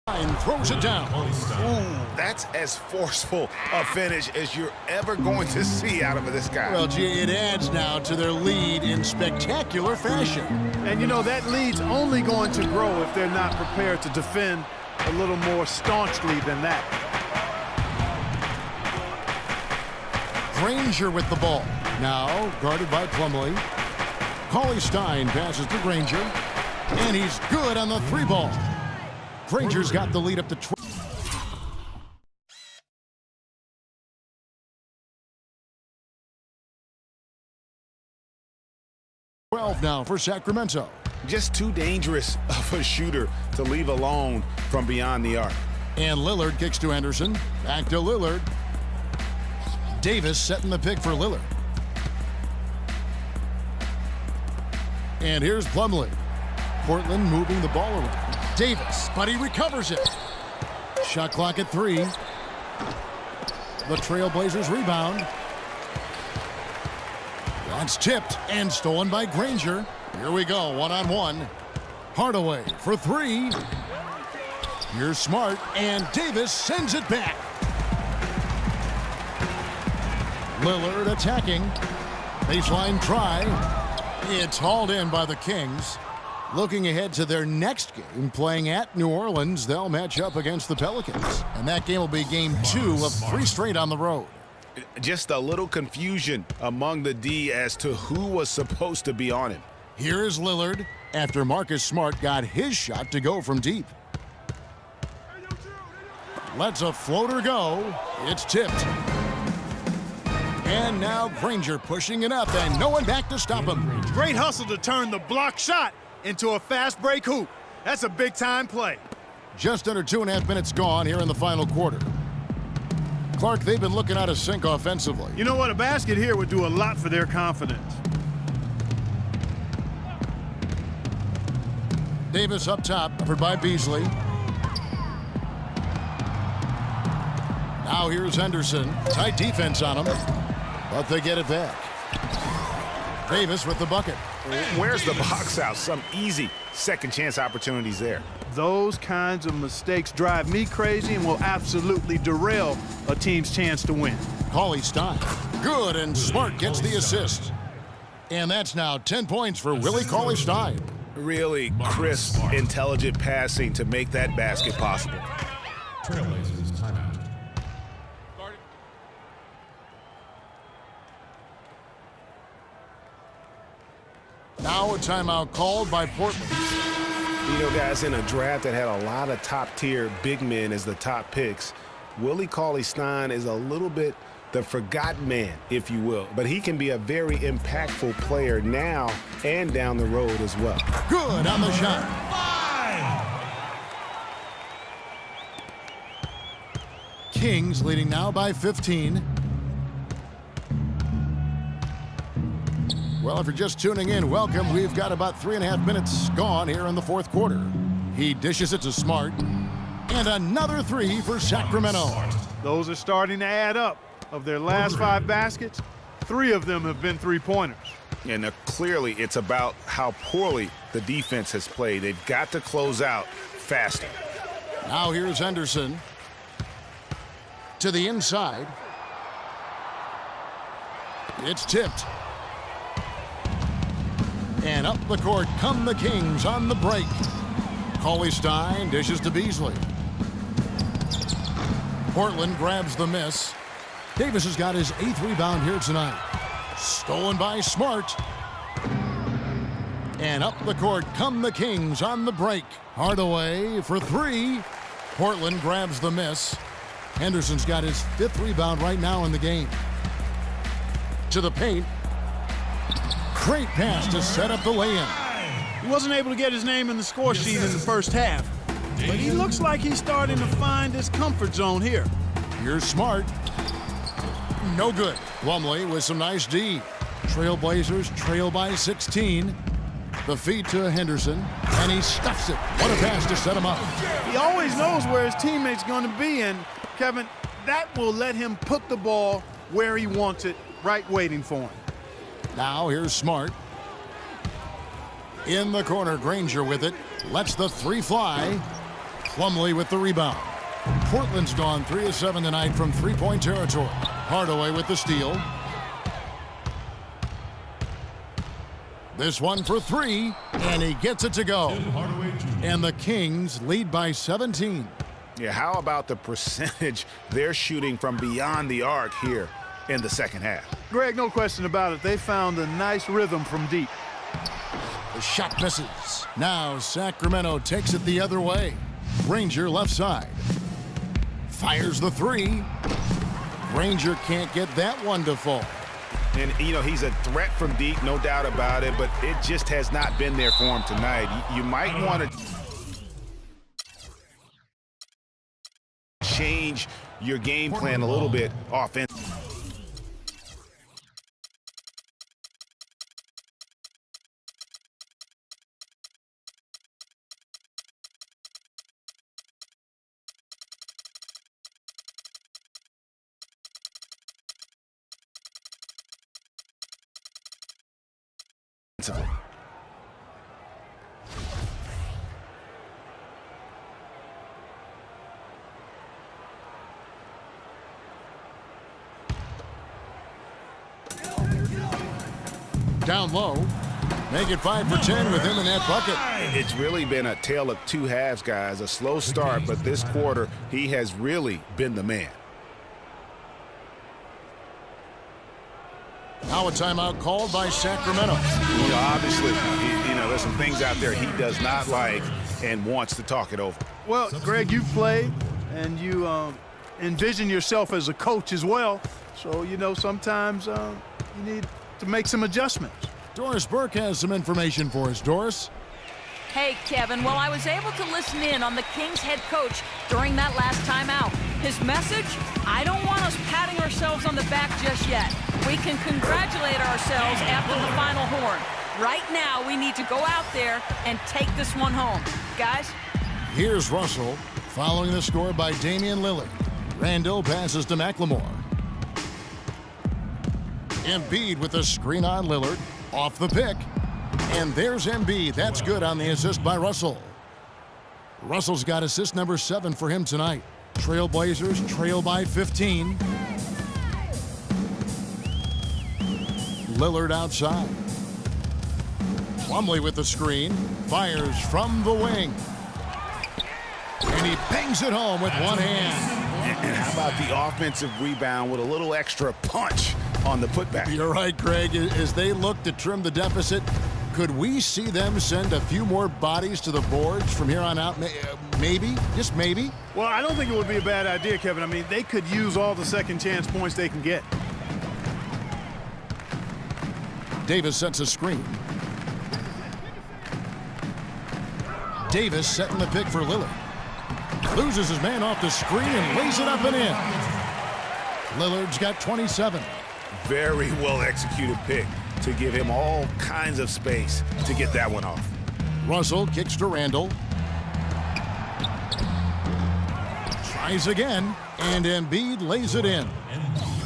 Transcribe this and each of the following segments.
And throws it down. Ooh, that's as forceful a finish as you're ever going to see out of this guy. Well, gee, it adds now to their lead in spectacular fashion. And, you know, that lead's only going to grow if they're not prepared to defend a little more staunchly than that. Granger with the ball. Now guarded by Plumlee. Cauley-Stein passes to Granger. And he's good on the three ball. Granger's got the lead up to 12 now for Sacramento. Just too dangerous of a shooter to leave alone from beyond the arc. And Lillard kicks to Henderson. Back to Lillard. Davis setting the pick for Lillard. And here's Plumlee. Portland moving the ball around. Davis, but he recovers it. Shot clock at 3. The Trailblazers rebound. That's tipped and stolen by Granger. Here we go, one-on-one. Hardaway for 3. Here's Smart, and Davis sends it back. Lillard attacking. Baseline try. It's hauled in by the Kings. Looking ahead to their next game, playing at New Orleans, they'll match up against the Pelicans. And that game will be game 2 of 3 straight on the road. Just a little confusion among the D as to who was supposed to be on him. Here is Lillard after Marcus Smart got his shot to go from deep. Lets a floater go. It's tipped. And now Granger pushing it up, and no one back to stop him. Great hustle to turn the block shot into a fast break hoop. That's a big-time play. Just under 2.5 minutes gone here in the final quarter. Clark, they've been looking out of sync offensively. You know what? A basket here would do a lot for their confidence. Davis up top, covered by Beasley. Now here's Henderson. Tight defense on him, but they get it back. Davis with the bucket. Where's the box out? Some easy second chance opportunities there. Those kinds of mistakes drive me crazy and will absolutely derail a team's chance to win. Cauley-Stein. Good, and Smart gets the assist. And that's now 10 points for Willie Cauley-Stein. Really crisp, intelligent passing to make that basket possible. Trailblazers timeout. Now a timeout called by Portland. You know, guys, in a draft that had a lot of top-tier big men as the top picks, Willie Cauley-Stein is a little bit the forgotten man, if you will. But he can be a very impactful player now and down the road as well. Good on the shot. 5. Kings leading now by 15. Well, if you're just tuning in, welcome. We've got about 3.5 minutes gone here in the fourth quarter. He dishes it to Smart. And another 3 for Sacramento. Those are starting to add up. Of their last 5 baskets, 3 of them have been three-pointers. And clearly it's about how poorly the defense has played. They've got to close out faster. Now here's Henderson. To the inside. It's tipped. And up the court come the Kings on the break. Cauley-Stein dishes to Beasley. Portland grabs the miss. Davis has got his 8th rebound here tonight. Stolen by Smart. And up the court come the Kings on the break. Hardaway for 3. Portland grabs the miss. Henderson's got his 5th rebound right now in the game. To the paint. Great pass to set up the lay-in. He wasn't able to get his name in the score sheet in the first half, but he looks like he's starting to find his comfort zone here. Here's Smart. No good. Plumlee with some nice D. Trailblazers trail by 16. The feed to Henderson, and he stuffs it. What a pass to set him up. He always knows where his teammate's going to be, and, Kevin, that will let him put the ball where he wants it, right waiting for him. Now here's Smart. In the corner, Granger with it. Lets the 3 fly. Plumlee with the rebound. Portland's gone 3 of 7 tonight from three-point territory. Hardaway with the steal. This one for three, and he gets it to go. And the Kings lead by 17. Yeah, how about the percentage they're shooting from beyond the arc here in the second half? Greg, no question about it. They found a nice rhythm from deep. The shot misses. Now Sacramento takes it the other way. Granger left side. Fires the three. Granger can't get that one to fall. And, you know, he's a threat from deep, no doubt about it, but it just has not been there for him tonight. You might want to change your game plan a little bit offensively. Down low. Make it 5 for 10 with him in that bucket. It's really been a tale of two halves, guys. A slow start, but this quarter, he has really been the man. Now a timeout called by Sacramento. Well, obviously, you know, there's some things out there he does not like and wants to talk it over. Well, Greg, you've played, and you envision yourself as a coach as well. So, you know, sometimes you need to make some adjustments. Doris Burke has some information for us. Doris? Hey, Kevin. Well, I was able to listen in on the Kings head coach during that last timeout. His message, I don't want us patting ourselves on the back just yet. We can congratulate ourselves after the final horn. Right now, we need to go out there and take this one home. Guys? Here's Russell following the score by Damian Lillard. Randall passes to McLemore. Embiid with the screen on Lillard. Off the pick. And there's Embiid. That's good on the assist by Russell. Russell's got assist number 7 for him tonight. Trailblazers trail by 15. Lillard outside. Plumlee with the screen. Fires from the wing. And he bangs it home with one hand. And how about the offensive rebound with a little extra punch on the putback? You're right, Greg. As they look to trim the deficit, could we see them send a few more bodies to the boards from here on out? Maybe, just maybe. Well, I don't think it would be a bad idea, Kevin. I mean, they could use all the second chance points they can get. Davis sets a screen. Davis setting the pick for Lillard. Loses his man off the screen and lays it up and in. Lillard's got 27. Very well executed pick to give him all kinds of space to get that one off. Russell kicks to Randall. Tries again, and Embiid lays it in.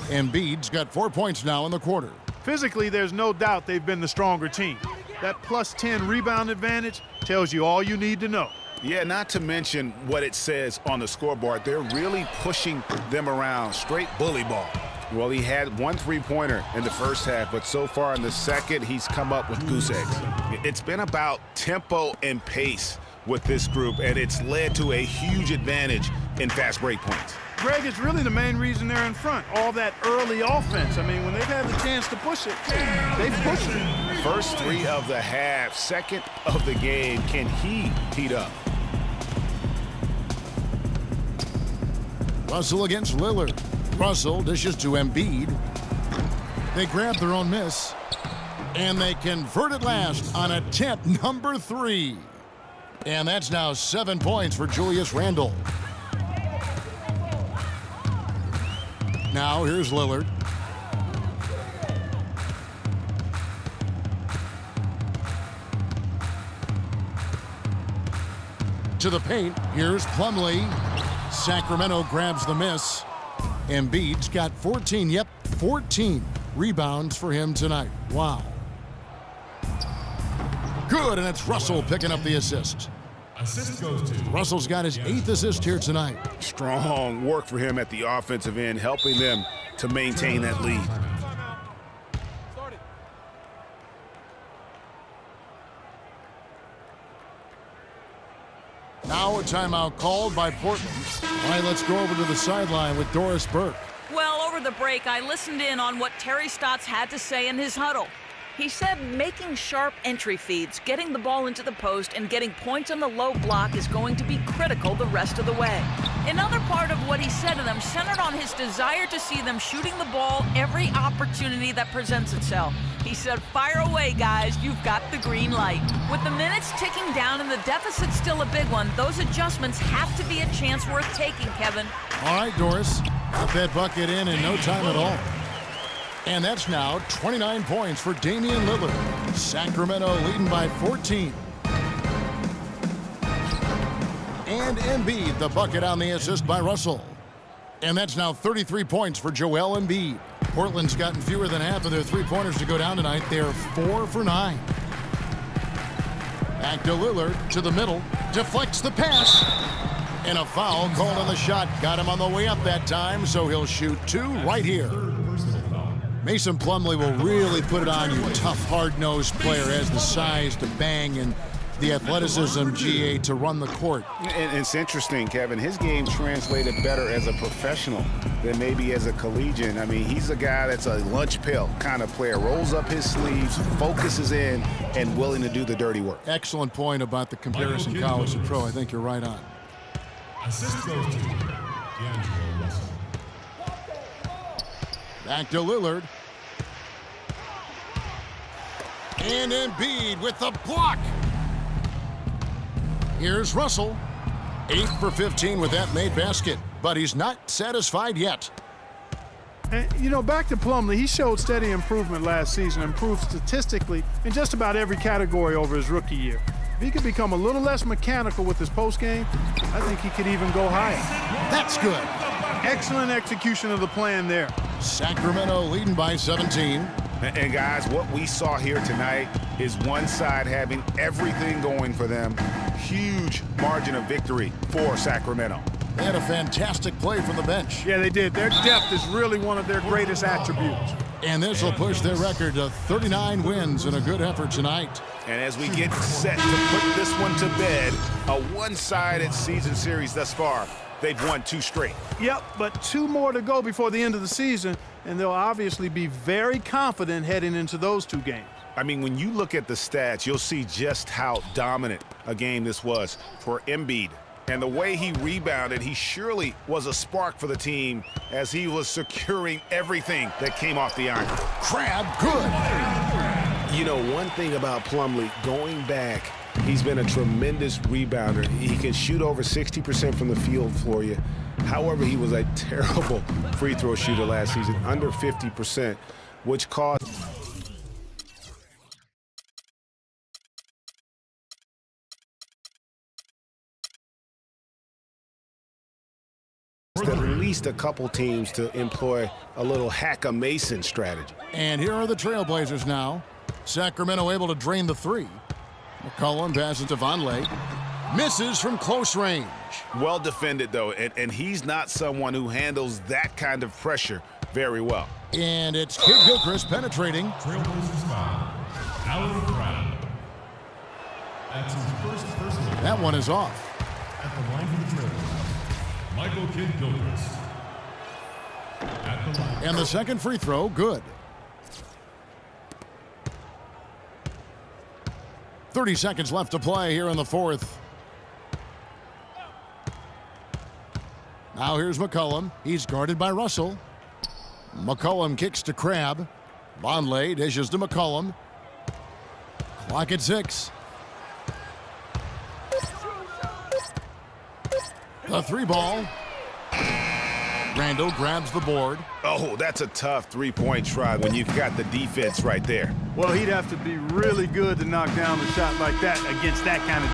Embiid's got 4 points now in the quarter. Physically, there's no doubt they've been the stronger team. That plus 10 rebound advantage tells you all you need to know. Yeah, not to mention what it says on the scoreboard. They're really pushing them around. Straight bully ball. Well, he had 1 3-pointer in the first half, but so far in the second, he's come up with goose eggs. It's been about tempo and pace with this group, and it's led to a huge advantage in fast break points. Greg, it's really the main reason they're in front. All that early offense. I mean, when they've had the chance to push it, they've pushed it. First 3 of the half, second of the game. Can he heat up? Russell against Lillard. Russell dishes to Embiid. They grab their own miss. And they convert at last on attempt number 3. And that's now 7 points for Julius Randle. Now here's Lillard. To the paint, here's Plumlee. Sacramento grabs the miss. Embiid's got 14, 14 rebounds for him tonight. Wow. Good, and it's Russell picking up the assist. Assist goes to Russell's got his 8th assist here tonight. Strong work for him at the offensive end, helping them to maintain that lead. Now a timeout called by Portland. All right, let's go over to the sideline with Doris Burke. Well, over the break, I listened in on what Terry Stotts had to say in his huddle. He said making sharp entry feeds, getting the ball into the post, and getting points on the low block is going to be critical the rest of the way. Another part of what he said to them centered on his desire to see them shooting the ball every opportunity that presents itself. He said, fire away, guys. You've got the green light. With the minutes ticking down and the deficit still a big one, those adjustments have to be a chance worth taking, Kevin. All right, Doris. Got that bucket in no time at all. And that's now 29 points for Damian Lillard. Sacramento leading by 14. And Embiid, the bucket on the assist by Russell. And that's now 33 points for Joel Embiid. Portland's gotten fewer than half of their three-pointers to go down tonight. They're 4 for 9. Back to Lillard, to the middle, deflects the pass. And a foul called on the shot. Got him on the way up that time, so he'll shoot 2 right here. Mason Plumlee will really put it on you. Tough, hard-nosed player, has the size to bang and the athleticism, GA, to run the court. And it's interesting, Kevin. His game translated better as a professional than maybe as a collegiate. I mean, he's a guy that's a lunch pail kind of player. Rolls up his sleeves, focuses in, and willing to do the dirty work. Excellent point about the comparison college to pro. I think you're right on. assist goes to D'Angelo Russell. Back to Lillard. And Embiid with the block. Here's Russell. 8 for 15 with that made basket, but he's not satisfied yet. And, you know, back to Plumlee, he showed steady improvement last season, improved statistically in just about every category over his rookie year. If he could become a little less mechanical with his post game, I think he could even go higher. That's good. Excellent execution of the plan there. Sacramento leading by 17. And guys, what we saw here tonight is one side having everything going for them. Huge margin of victory for Sacramento. They had a fantastic play from the bench. Yeah, they did. Their depth is really one of their greatest attributes. And this will push their record to 39 wins in a good effort tonight. And as we get set to put this one to bed, a one-sided season series thus far. They've won 2 straight. Yep, but 2 more to go before the end of the season, and they'll obviously be very confident heading into those 2 games. I mean, when you look at the stats, you'll see just how dominant a game this was for Embiid. And the way he rebounded, he surely was a spark for the team as he was securing everything that came off the iron. Crab, good. You know, one thing about Plumlee, going back, he's been a tremendous rebounder. He can shoot over 60% from the field for you. However, he was a terrible free throw shooter last season, under 50%, which caused at least a couple teams to employ a little hack-a-Mason strategy. And here are the Trailblazers now. Sacramento able to drain the 3. McCollum passes to Vonleh. Misses from close range. Well defended, though, and he's not someone who handles that kind of pressure very well. And it's Kid Gilchrist penetrating. Trailblazers foul. Alan Crowd. That's his first personal foul That one is off. at the line for the Trailblazers. Michael Kidd Gilchrist. At the line. And the second free throw, good. 30 seconds left to play here in the 4th. Now here's McCollum. He's guarded by Russell. McCollum kicks to Crab. Vonleh dishes to McCollum. Clock at 6. The 3 ball. Randall grabs the board. Oh, that's a tough three-point try when you've got the defense right there. Well, he'd have to be really good to knock down a shot like that against that kind of